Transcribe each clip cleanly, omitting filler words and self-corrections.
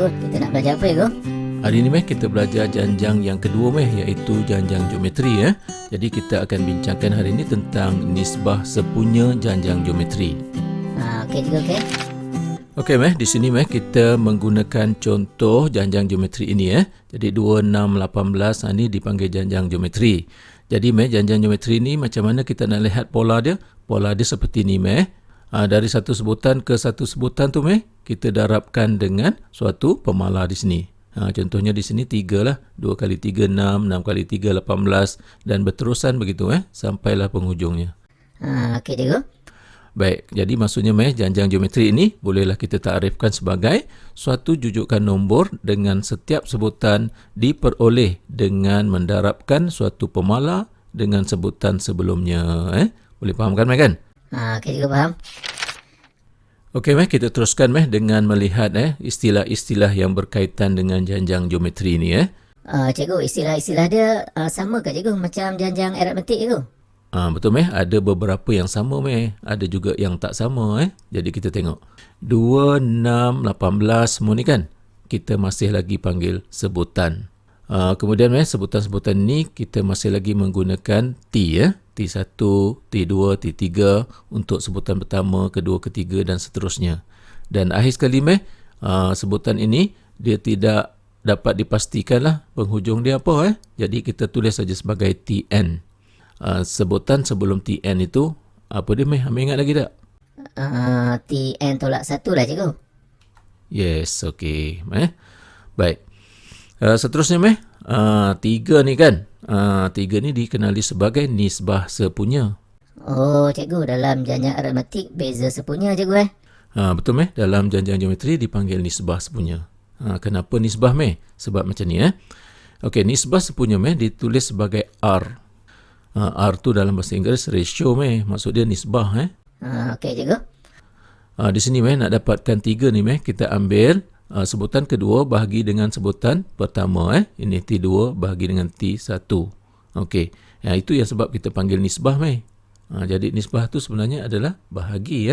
cikgu, kita nak belajar apa cikgu? Hari ini kita belajar janjang yang kedua iaitu janjang geometri Jadi kita akan bincangkan hari ini tentang nisbah sepunya janjang geometri. Okey cikgu, okey. Okey di sini kita menggunakan contoh janjang geometri ini Jadi 2, 6, 18 ini dipanggil janjang geometri. Jadi janjang geometri ini macam mana kita nak lihat pola dia? Pola dia seperti ni dari satu sebutan ke satu sebutan tu kita darabkan dengan suatu pemala di sini. Contohnya di sini 3 lah. 2 kali 3 6, 6 kali 3 18 dan berterusan begitu sampailah penghujungnya. Okey cikgu. Baik, jadi maksudnya janjang geometri ini bolehlah kita takrifkan sebagai suatu jujukan nombor dengan setiap sebutan diperoleh dengan mendarabkan suatu pemala dengan sebutan sebelumnya. Boleh fahamkan kan? Okey cikgu, faham. Okey kita teruskan dengan melihat istilah-istilah yang berkaitan dengan janjang geometri ini Cikgu, istilah-istilah dia sama ke cikgu macam janjang aritmetik cikgu? Betul ada beberapa yang sama ada juga yang tak sama Jadi kita tengok 2, 6, 18 semua ni kan kita masih lagi panggil sebutan. Kemudian sebutan-sebutan ni kita masih lagi menggunakan T T1, T2, T3 untuk sebutan pertama, kedua, ketiga dan seterusnya. Dan akhir sekali sebutan ini dia tidak dapat dipastikan penghujung dia apa Jadi kita tulis saja sebagai TN. Sebutan sebelum TN itu apa dia Ambil ingat lagi tak? TN tolak 1 lah cikgu. Yes, okey. Baik. Seterusnya 3 ni kan. 3 ni dikenali sebagai nisbah sepunya. Oh cikgu, dalam janjang aritmetik beza sepunya cikgu Betul dalam janjang geometri dipanggil nisbah sepunya. Kenapa nisbah Sebab macam ni Okey, nisbah sepunya ditulis sebagai R. R tu dalam bahasa Inggeris ratio maksud dia nisbah Okey cikgu. Di sini nak dapatkan 3 ni kita ambil sebutan kedua bahagi dengan sebutan pertama ini T2 bahagi dengan T1. Okey. Itu yang sebab kita panggil nisbah jadi nisbah tu sebenarnya adalah bahagi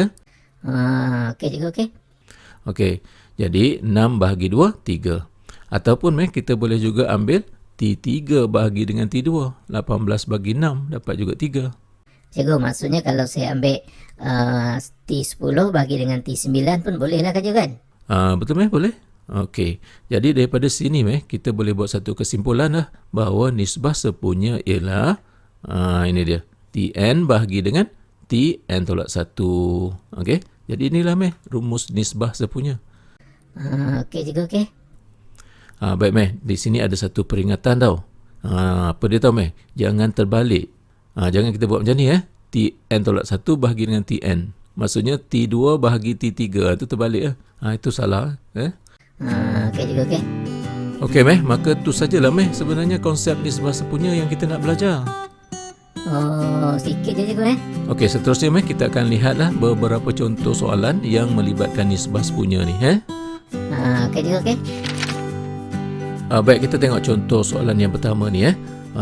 Okey cikgu, okey. Okey. Jadi 6 bahagi 2 3. Ataupun kita boleh juga ambil T3 bahagi dengan T2. 18 bagi 6 dapat juga 3. Cikgu, maksudnya kalau saya ambil T10 bagi dengan T9 pun boleh lah kan? Betul boleh. Okey. Jadi daripada sini kita boleh buat satu kesimpulan bahawa nisbah sepunya ialah ini dia. Tn bahagi dengan Tn tolak 1. Okey. Jadi inilah rumus nisbah sepunya. Okey cikgu, okey. Baik di sini ada satu peringatan tau. Apa dia tahu jangan terbalik. Jangan kita buat macam ni Tn tolak 1 bahagi dengan Tn. Maksudnya T2 bahagi T3 itu terbalik itu salah Okey cikgu, okey. Okey maka tu sajalah sebenarnya konsep nisbah sepunya yang kita nak belajar. Oh, sikit je cikgu Okey, seterusnya kita akan lihatlah beberapa contoh soalan yang melibatkan nisbah sepunya ni Okey cikgu, okey. Baik, kita tengok contoh soalan yang pertama ni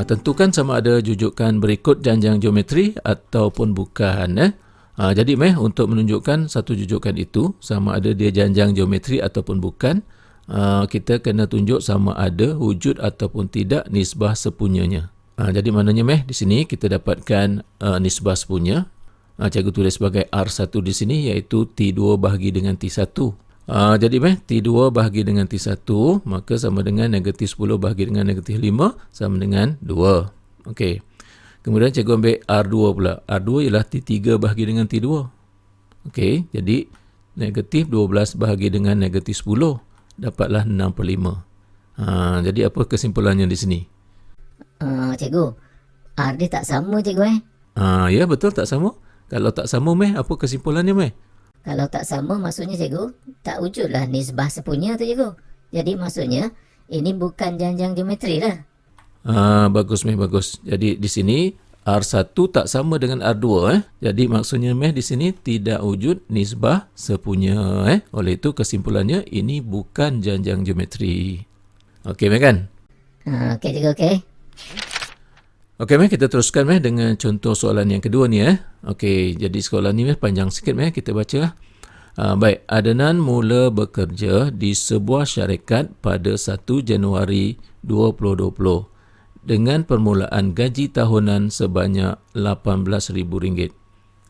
tentukan sama ada jujukan berikut janjang geometri ataupun bukan jadi untuk menunjukkan satu jujukan itu sama ada dia janjang geometri ataupun bukan kita kena tunjuk sama ada wujud ataupun tidak nisbah sepunyanya. Jadi maknanya di sini kita dapatkan nisbah sepunya. Cikgu tulis sebagai R1 di sini iaitu T2 bahagi dengan T1. Jadi T2 bahagi dengan T1 maka sama dengan negatif 10 bahagi dengan negatif 5 sama dengan 2. Okey. Kemudian cikgu ambil R2 pula. R2 ialah T3 bahagi dengan T2. Okey. Jadi negatif 12 bahagi dengan negatif 10 dapatlah 6/5. Jadi apa kesimpulannya di sini? Cikgu, R dia tak sama cikgu Ya betul tak sama. Kalau tak sama apa kesimpulannya Kalau tak sama maksudnya cikgu tak wujudlah nisbah sepunya tu cikgu. Jadi maksudnya ini bukan janjang geometri lah. Bagus bagus. Jadi di sini R1 tak sama dengan R2 Jadi maksudnya di sini tidak wujud nisbah sepunya Oleh itu kesimpulannya ini bukan janjang geometri. Okey kan? Okey cikgu, okey. Okey kita teruskan dengan contoh soalan yang kedua ni Okey, jadi soalan ni panjang sikit kita baca. Baik, Adnan mula bekerja di sebuah syarikat pada 1 Januari 2020 dengan permulaan gaji tahunan sebanyak RM18,000.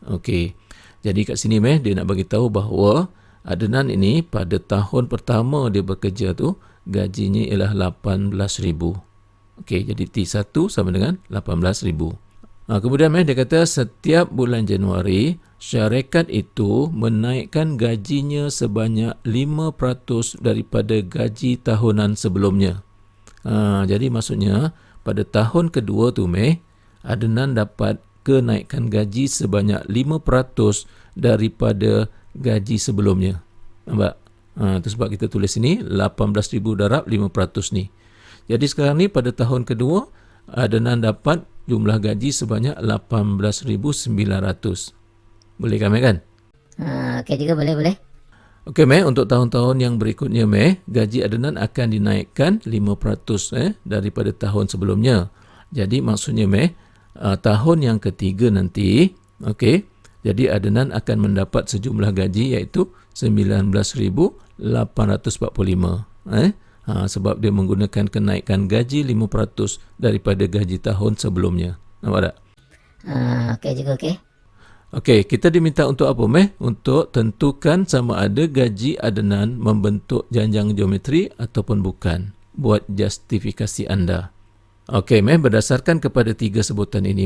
Okey. Jadi kat sini dia nak bagi tahu bahawa Adnan ini pada tahun pertama dia bekerja tu gajinya ialah RM18,000. Okey, jadi T1 sama dengan RM18,000. Kemudian dia kata setiap bulan Januari syarikat itu menaikkan gajinya sebanyak 5% daripada gaji tahunan sebelumnya. Jadi maksudnya pada tahun kedua tu Adnan dapat kenaikan gaji sebanyak 5% daripada gaji sebelumnya. Nampak? Itu sebab kita tulis sini 18,000 darab 5% ni. Jadi sekarang ni pada tahun kedua Adnan dapat jumlah gaji sebanyak 18,900. Boleh kan? Okey juga, boleh. Okey untuk tahun-tahun yang berikutnya gaji Adnan akan dinaikkan 5% daripada tahun sebelumnya. Jadi maksudnya tahun yang ketiga nanti, okey, jadi Adnan akan mendapat sejumlah gaji iaitu 19,845. Sebab dia menggunakan kenaikan gaji 5% daripada gaji tahun sebelumnya. Nampak tak? Okey juga, okey. Okey, kita diminta untuk apa Untuk tentukan sama ada gaji Adnan membentuk janjang geometri ataupun bukan. Buat justifikasi anda. Okey berdasarkan kepada 3 sebutan ini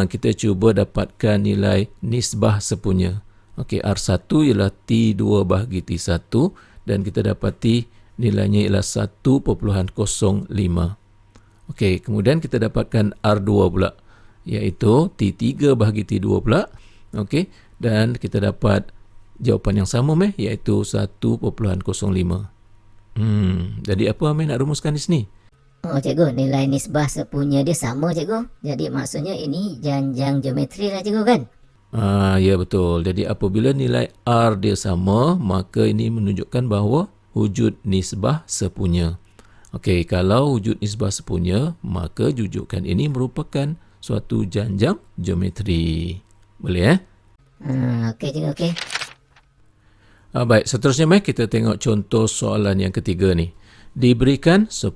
kita cuba dapatkan nilai nisbah sepunya. Okey, R1 ialah T2 bahagi T1 dan kita dapati nilainya ialah 1.05. Okey, kemudian kita dapatkan R2 pula, iaitu T3 bahagi T2 pula. Okey, dan kita dapat jawapan yang sama iaitu 1.05. Jadi apa nak rumuskan di sini? Oh cikgu, nilai nisbah sepunya dia sama cikgu. Jadi maksudnya ini janjang geometri lah cikgu kan? Ya betul. Jadi apabila nilai R dia sama, maka ini menunjukkan bahawa wujud nisbah sepunya. Okey, kalau wujud nisbah sepunya, maka jujukan ini merupakan suatu janjang geometri. Boleh Okey cikgu, okey. Baik, seterusnya kita tengok contoh soalan yang ketiga ni. Diberikan 10,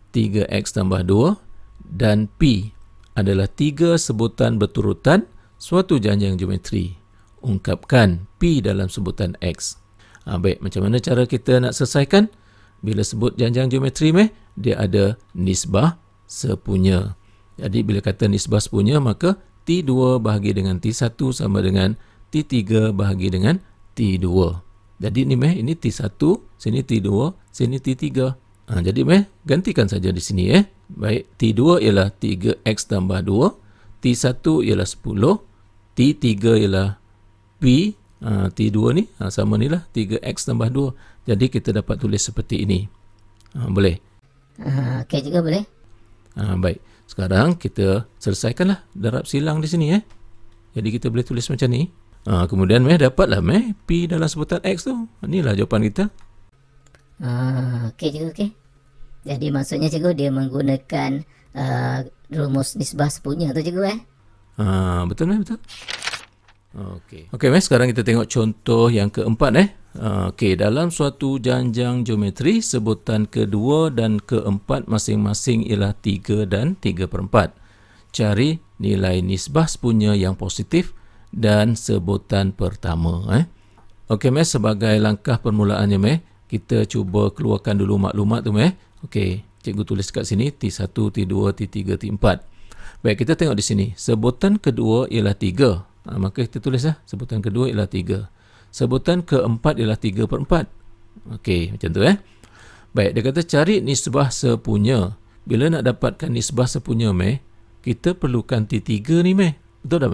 3x tambah 2 dan P adalah 3 sebutan berturutan suatu janjang geometri. Ungkapkan P dalam sebutan X. Baik, macam mana cara kita nak selesaikan? Bila sebut janjang geometri dia ada nisbah sepunya. Jadi bila kata nisbah sepunya, maka T2 bahagi dengan T1 sama dengan T3 bahagi dengan T2. Jadi ini T1, sini T2, sini T3. Jadi gantikan saja di sini Baik, T2 ialah 3x tambah 2, T1 ialah 10, T3 ialah P, T2 ni sama ni lah 3x tambah 2. Jadi kita dapat tulis seperti ini. Boleh? Okey juga boleh. Baik, sekarang kita selesaikanlah darab silang di sini Jadi kita boleh tulis macam ni. Kemudian dapatlah P dalam sebutan X tu. Inilah jawapan kita. Okey cikgu, okey. Jadi maksudnya cikgu dia menggunakan rumus nisbah sepunya tu cikgu Betul betul. Okey sekarang kita tengok contoh yang keempat Okey, dalam suatu janjang geometri sebutan kedua dan keempat masing-masing ialah 3 dan 3/4. Cari nilai nisbah sepunya yang positif dan sebutan pertama Okey sebagai langkah permulaannya kita cuba keluarkan dulu maklumat tu Okey, cikgu tulis kat sini T1, T2, T3, T4. Baik, kita tengok di sini. Sebutan kedua ialah 3. Maka kita tulislah sebutan kedua ialah 3. Sebutan keempat ialah 3/4. Okey, macam tu Baik, dia kata cari nisbah sepunya. Bila nak dapatkan nisbah sepunya kita perlukan T3 ni Betul tak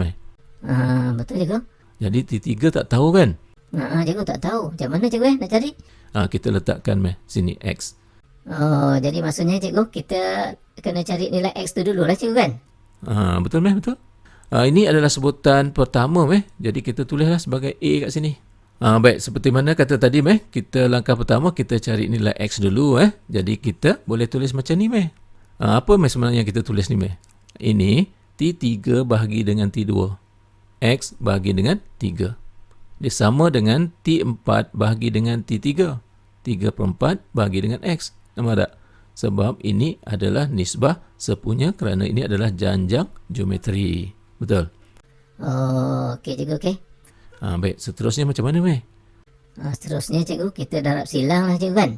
betul cikgu. Jadi T3 tak tahu kan? Cikgu tak tahu. Macam mana cikgu nak cari? Kita letakkan sini X. Oh, jadi maksudnya cikgu kita kena cari nilai X tu dulu lah cikgu kan? Betul betul. Ini adalah sebutan pertama jadi kita tulislah sebagai A kat sini. Baik, seperti mana kata tadi kita langkah pertama kita cari nilai X dulu Jadi kita boleh tulis macam ni Apa sebenarnya kita tulis ni Ini T3 bahagi dengan T2. X bahagi dengan 3. dia sama dengan T4 bahagi dengan T3. 3/4 bahagi dengan X. Nampak tak? Sebab ini adalah nisbah sepunya kerana ini adalah janjang geometri. Betul? Oh, okey cikgu, okey. Baik, seterusnya macam mana Meh? Seterusnya cikgu, kita darab silang lah cikgu kan?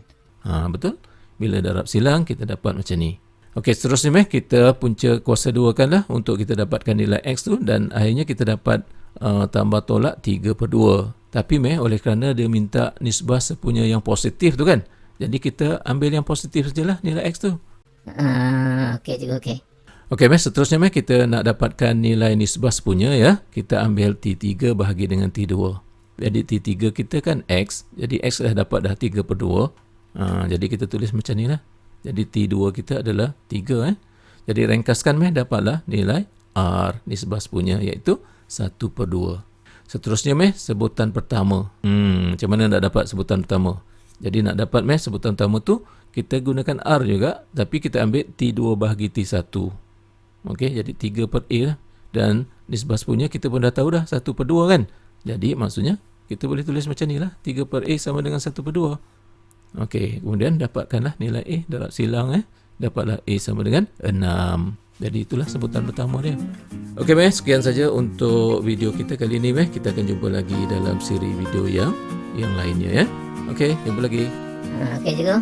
Betul. Bila darab silang, kita dapat macam ni. Okey, seterusnya Meh, kita punca kuasa 2 kan lah untuk kita dapatkan nilai X tu dan akhirnya kita dapat tambah tolak 3/2. Tapi Meh, oleh kerana dia minta nisbah sepunya yang positif tu kan, jadi kita ambil yang positif sajalah nilai X tu. Okey cikgu, okey. Okey Meh, seterusnya Meh, kita nak dapatkan nilai nisbah sepunya ya. Kita ambil T3 bahagi dengan T2. Jadi T3 kita kan X, jadi X dah dapat dah 3/2. Jadi kita tulis macam ni lah. Jadi T2 kita adalah 3 Jadi ringkaskan Meh, dapatlah nilai R nisbah sepunya iaitu 1/2. Seterusnya Meh, sebutan pertama. Macam mana nak dapat sebutan pertama? Jadi nak dapat Meh, sebutan pertama tu kita gunakan R juga, tapi kita ambil T2 bahagi T1. Okey, jadi 3/A lah. Dan nisbah sepunya kita pun dah tahu dah 1/2 kan. Jadi maksudnya kita boleh tulis macam ni lah, 3/A sama dengan 1/2. Okey, kemudian dapatkanlah nilai A darab silang dapatlah A sama dengan 6. Jadi itulah sebutan pertama dia. Okey Meh, sekian saja untuk video kita kali ini Meh. Kita akan jumpa lagi dalam siri video yang lainnya ya. Okey, jumpa lagi. Okey cikgu.